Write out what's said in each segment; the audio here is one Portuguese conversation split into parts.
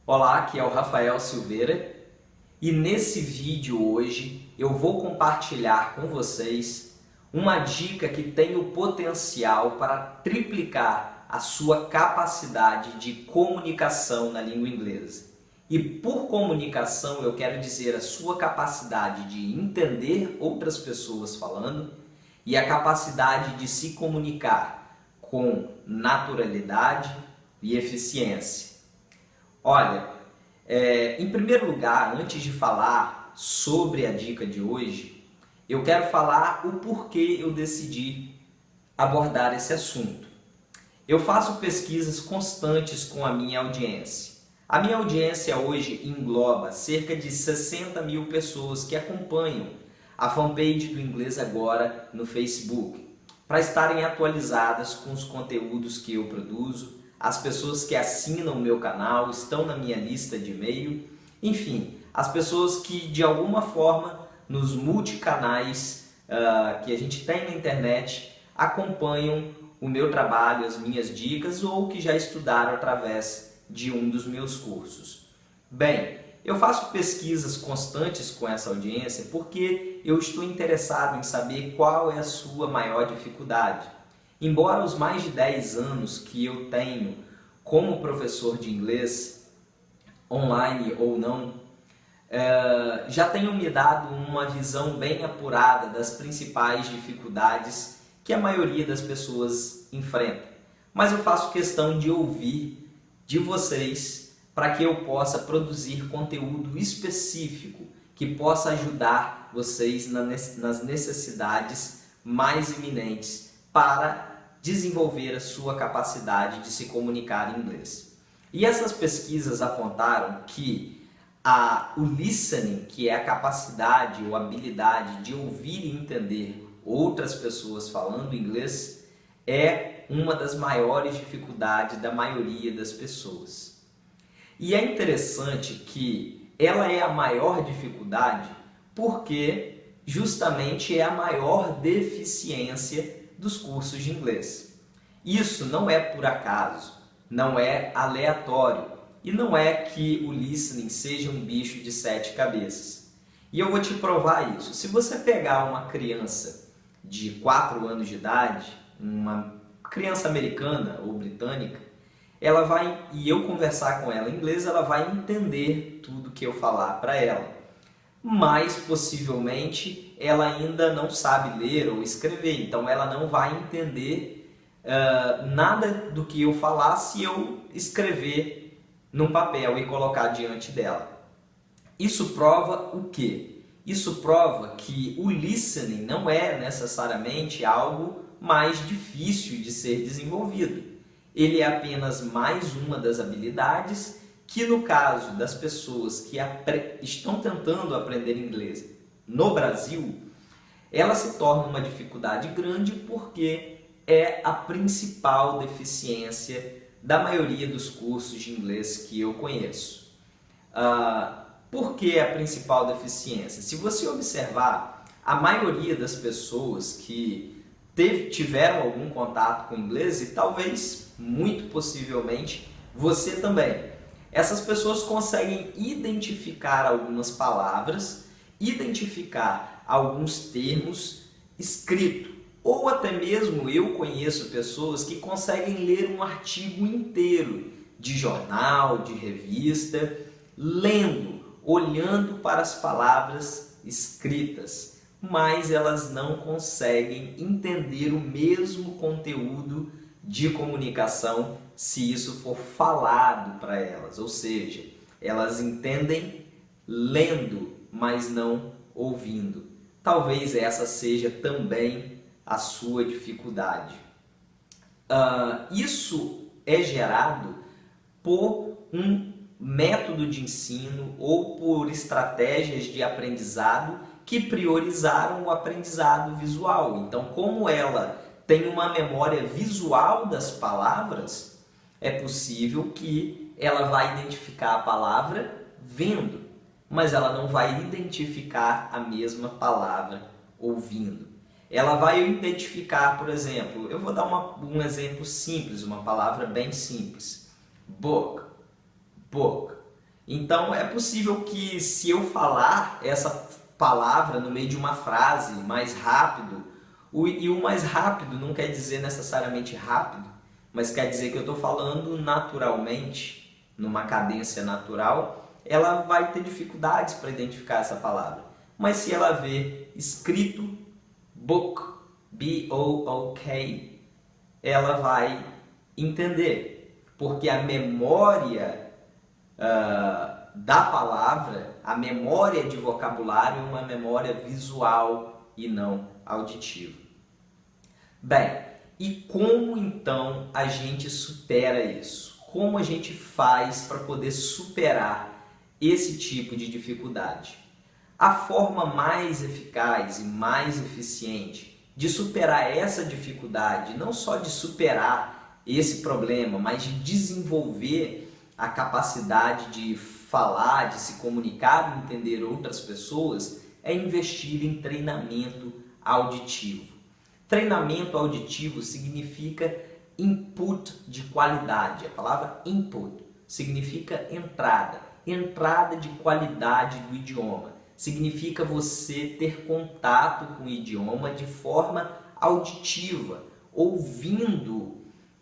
Olá, aqui é o Rafael Silveira e nesse vídeo hoje eu vou compartilhar com vocês uma dica que tem o potencial para triplicar a sua capacidade de comunicação na língua inglesa. E por comunicação eu quero dizer a sua capacidade de entender outras pessoas falando e a capacidade de se comunicar com naturalidade e eficiência. Olha, em primeiro lugar, antes de falar sobre a dica de hoje, eu quero falar o porquê eu decidi abordar esse assunto. Eu faço pesquisas constantes com a minha audiência. A minha audiência hoje engloba cerca de 60 mil pessoas que acompanham a fanpage do Inglês Agora no Facebook, para estarem atualizadas com os conteúdos que eu produzo. As pessoas que assinam o meu canal, estão na minha lista de e-mail, enfim, as pessoas que de alguma forma nos multicanais que a gente tem na internet acompanham o meu trabalho, as minhas dicas ou que já estudaram através de um dos meus cursos. Bem, eu faço pesquisas constantes com essa audiência porque eu estou interessado em saber qual é a sua maior dificuldade. Embora os mais de 10 anos que eu tenho como professor de inglês, online ou não, já tenham me dado uma visão bem apurada das principais dificuldades que a maioria das pessoas enfrenta. Mas eu faço questão de ouvir de vocês para que eu possa produzir conteúdo específico que possa ajudar vocês nas necessidades mais iminentes para desenvolver a sua capacidade de se comunicar em inglês. E essas pesquisas apontaram que o listening, que é a capacidade ou habilidade de ouvir e entender outras pessoas falando inglês, é uma das maiores dificuldades da maioria das pessoas. E é interessante que ela é a maior dificuldade porque justamente é a maior deficiência dos cursos de inglês. Isso não é por acaso, não é aleatório e não é que o listening seja um bicho de 7 cabeças. E eu vou te provar isso. Se você pegar uma criança de 4 anos de idade, uma criança americana ou britânica, ela vai, e eu conversar com ela em inglês, ela vai entender tudo que eu falar para ela. Mas possivelmente ela ainda não sabe ler ou escrever, então ela não vai entender nada do que eu falar se eu escrever num papel e colocar diante dela. Isso prova o quê? Isso prova que o listening não é necessariamente algo mais difícil de ser desenvolvido. Ele é apenas mais uma das habilidades que no caso das pessoas que estão tentando aprender inglês no Brasil, ela se torna uma dificuldade grande porque é a principal deficiência da maioria dos cursos de inglês que eu conheço. Por que a principal deficiência? Se você observar, a maioria das pessoas que tiveram algum contato com o inglês, e talvez, muito possivelmente, você também, essas pessoas conseguem identificar algumas palavras, identificar alguns termos escritos. Ou até mesmo eu conheço pessoas que conseguem ler um artigo inteiro de jornal, de revista, lendo, olhando para as palavras escritas, mas elas não conseguem entender o mesmo conteúdo de comunicação se isso for falado para elas, ou seja, elas entendem lendo, mas não ouvindo. Talvez essa seja também a sua dificuldade. Isso é gerado por um método de ensino ou por estratégias de aprendizado que priorizaram o aprendizado visual. Então, como ela tem uma memória visual das palavras, é possível que ela vai identificar a palavra vendo, mas ela não vai identificar a mesma palavra ouvindo. Ela vai identificar, por exemplo, eu vou dar um exemplo simples, uma palavra bem simples. Book, book. Então é possível que se eu falar essa palavra no meio de uma frase mais rápido, e o mais rápido não quer dizer necessariamente rápido, mas quer dizer que eu estou falando naturalmente, numa cadência natural, ela vai ter dificuldades para identificar essa palavra. Mas se ela ver escrito book, B-O-O-K, ela vai entender, porque a memória da palavra, a memória de vocabulário é uma memória visual e não auditiva. Bem, e como então a gente supera isso? Como a gente faz para poder superar esse tipo de dificuldade? A forma mais eficaz e mais eficiente de superar essa dificuldade, não só de superar esse problema, mas de desenvolver a capacidade de falar, de se comunicar e entender outras pessoas, é investir em treinamento auditivo. Treinamento auditivo significa input de qualidade. A palavra input significa entrada, entrada de qualidade do idioma. Significa você ter contato com o idioma de forma auditiva, ouvindo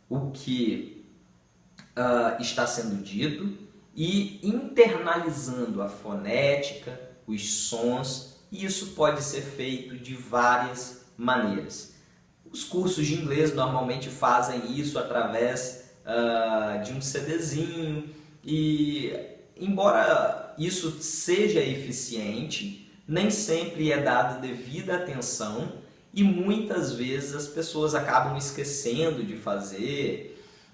o que está sendo dito e internalizando a fonética, os sons, e isso pode ser feito de várias maneiras. Os cursos de inglês normalmente fazem isso através de um CDzinho e, embora isso seja eficiente, nem sempre é dada devida atenção e muitas vezes as pessoas acabam esquecendo de fazer,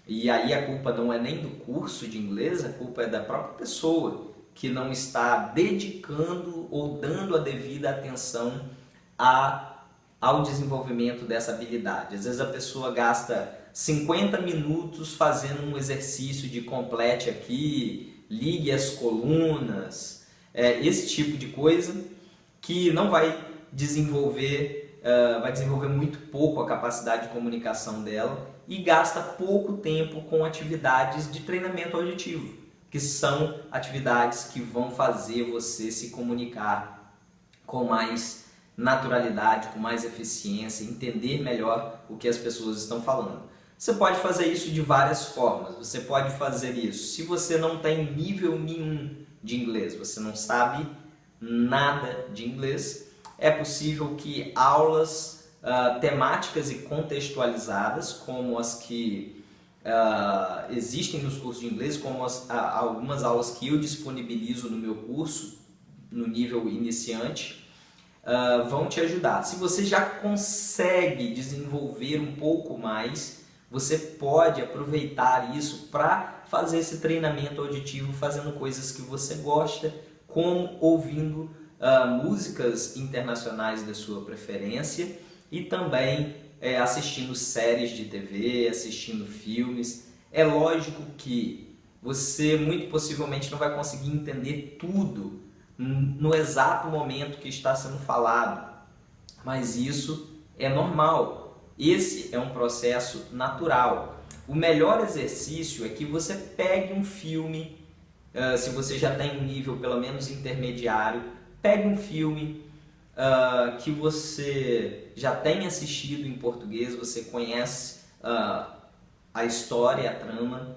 e aí a culpa não é nem do curso de inglês, a culpa é da própria pessoa que não está dedicando ou dando a devida atenção ao desenvolvimento dessa habilidade. Às vezes a pessoa gasta 50 minutos fazendo um exercício de complete aqui, ligue as colunas, esse tipo de coisa que não vai desenvolver, vai desenvolver muito pouco a capacidade de comunicação dela e gasta pouco tempo com atividades de treinamento auditivo, que são atividades que vão fazer você se comunicar com mais naturalidade, com mais eficiência, entender melhor o que as pessoas estão falando. Você pode fazer isso de várias formas. Você pode fazer isso se você não tem nível nenhum de inglês, você não sabe nada de inglês. É possível que aulas temáticas e contextualizadas, como as que existem nos cursos de inglês, como algumas aulas que eu disponibilizo no meu curso, no nível iniciante, vão te ajudar. Se você já consegue desenvolver um pouco mais, você pode aproveitar isso para fazer esse treinamento auditivo fazendo coisas que você gosta, como ouvindo músicas internacionais da sua preferência e também assistindo séries de TV, assistindo filmes. É lógico que você muito possivelmente não vai conseguir entender tudo no exato momento que está sendo falado, mas isso é normal. Esse é um processo natural. O melhor exercício é que você pegue um filme, se você já tem um nível pelo menos intermediário, pegue um filme que você já tem assistido em português, você conhece a história, a trama,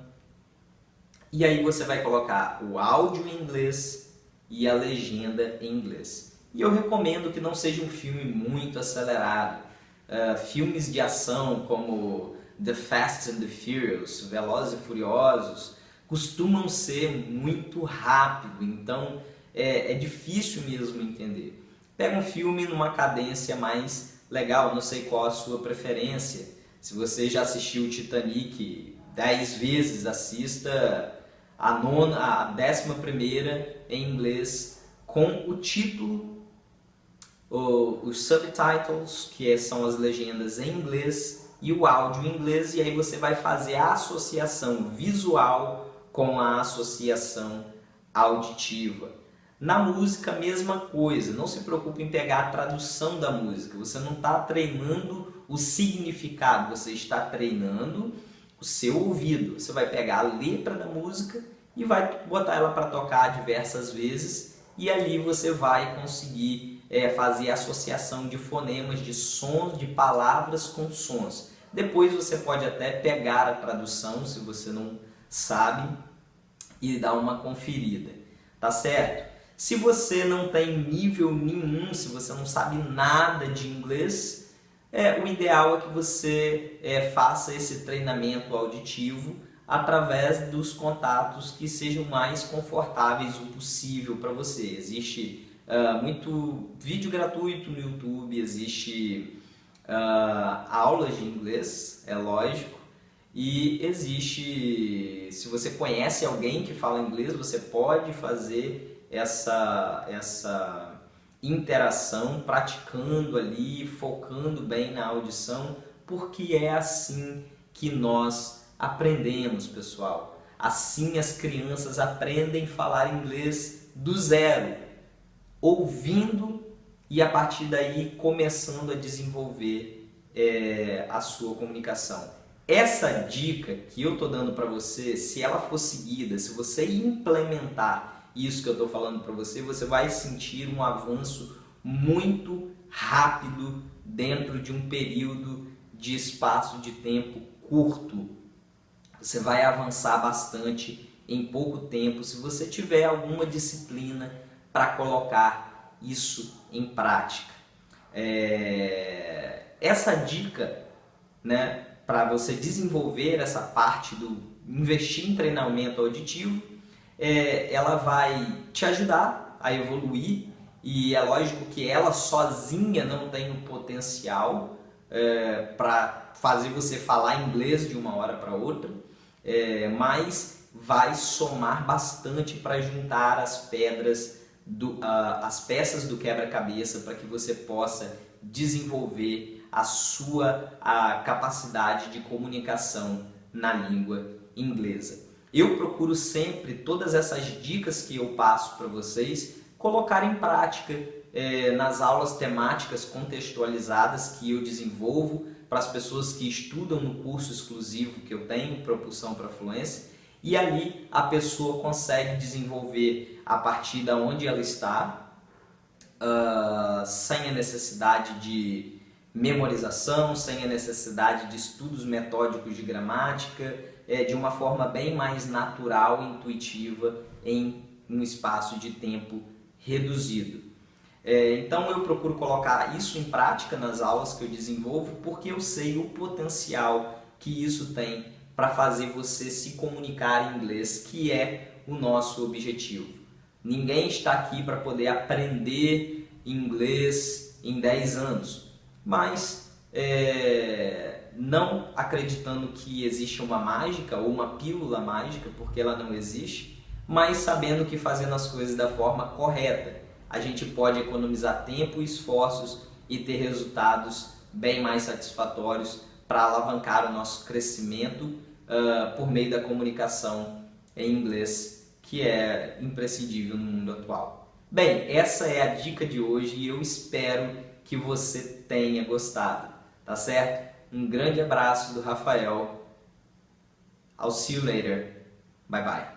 e aí você vai colocar o áudio em inglês e a legenda em inglês. E eu recomendo que não seja um filme muito acelerado. Filmes de ação como The Fast and the Furious, Velozes e Furiosos, costumam ser muito rápido, então é difícil mesmo entender. Pega um filme numa cadência mais legal, não sei qual a sua preferência. Se você já assistiu Titanic 10 vezes, assista a 11ª em inglês com o título, os subtitles, que são as legendas em inglês, e o áudio em inglês, e aí você vai fazer a associação visual com a associação auditiva. Na música, a mesma coisa. Não se preocupe em pegar a tradução da música. Você não está treinando o significado, você está treinando o seu ouvido. Você vai pegar a letra da música e vai botar ela para tocar diversas vezes e ali você vai conseguir fazer associação de fonemas, de sons, de palavras com sons. Depois você pode até pegar a tradução, se você não sabe, e dar uma conferida, tá certo? Se você não tem nível nenhum, se você não sabe nada de inglês, o ideal é que você faça esse treinamento auditivo através dos contatos que sejam mais confortáveis o possível para você. Existe muito vídeo gratuito no YouTube, existe aulas de inglês, é lógico, e existe, se você conhece alguém que fala inglês, você pode fazer essa interação praticando ali, focando bem na audição, porque é assim que nós aprendemos, pessoal. Assim as crianças aprendem a falar inglês do zero, ouvindo e a partir daí começando a desenvolver a sua comunicação. Essa dica que eu estou dando para você, se ela for seguida, se você implementar isso que eu estou falando para você, você vai sentir um avanço muito rápido dentro de um período de espaço de tempo curto. Você vai avançar bastante em pouco tempo se você tiver alguma disciplina para colocar isso em prática. Essa dica, né, para você desenvolver essa parte do investir em treinamento auditivo, ela vai te ajudar a evoluir, e é lógico que ela sozinha não tem o potencial para fazer você falar inglês de uma hora para outra, mas vai somar bastante para juntar as as peças do quebra-cabeça para que você possa desenvolver a sua capacidade de comunicação na língua inglesa. Eu procuro sempre todas essas dicas que eu passo para vocês colocar em prática nas aulas temáticas contextualizadas que eu desenvolvo para as pessoas que estudam no curso exclusivo que eu tenho, Propulsão para a Fluência, e ali a pessoa consegue desenvolver a partir da onde ela está, sem a necessidade de memorização, sem a necessidade de estudos metódicos de gramática, de uma forma bem mais natural e intuitiva em um espaço de tempo reduzido. Então eu procuro colocar isso em prática nas aulas que eu desenvolvo, porque eu sei o potencial que isso tem para fazer você se comunicar em inglês, que é o nosso objetivo. Ninguém está aqui para poder aprender inglês em 10 anos, mas não acreditando que existe uma mágica ou uma pílula mágica, porque ela não existe, mas sabendo que fazendo as coisas da forma correta, a gente pode economizar tempo e esforços e ter resultados bem mais satisfatórios para alavancar o nosso crescimento por meio da comunicação em inglês, que é imprescindível no mundo atual. Bem, essa é a dica de hoje e eu espero que você tenha gostado, tá certo? Um grande abraço do Rafael. I'll see you later. Bye bye.